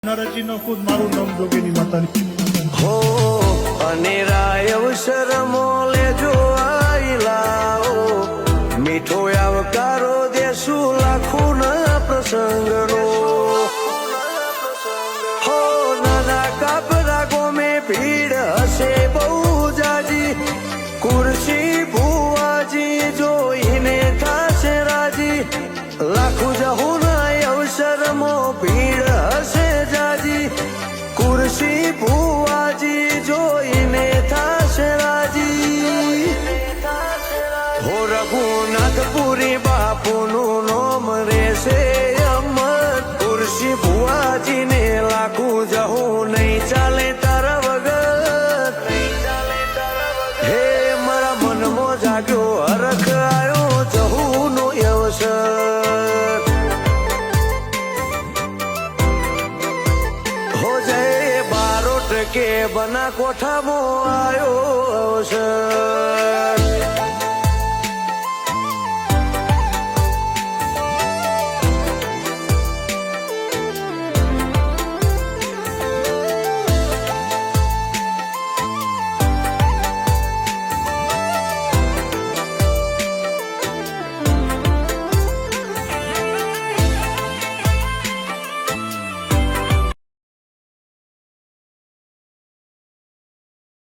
નરજીનો ખુદ મારું નામ જોગીની માતાની હો અને રાય અવસર લેજો આઈલાઓ મીઠો આવકારો દેશું લાખોના પ્રસંગનો હો નાના કાપરા ગોમે ભીડ હશે બહુ જાજી કુર્સી ભુવાજી જોઈને થાશે રાજી લાખો જહુના અવસરમાં ભીડ હશે જાજી કુર્સી ભુવાજી જોઈને થાશે રાજી હો રઘુનાથપુરી બાપુનું નામ રહેશે અમર કુર્સી ભુવાજીને લાખું જહું નહીં ચાલે તારા વગર હે મારા મનમાં જાગ્યો હરખ આવ્યો જહુંનો અવસર હો જય બારોટ કે બના કોઠામાં આવ્યો અવસર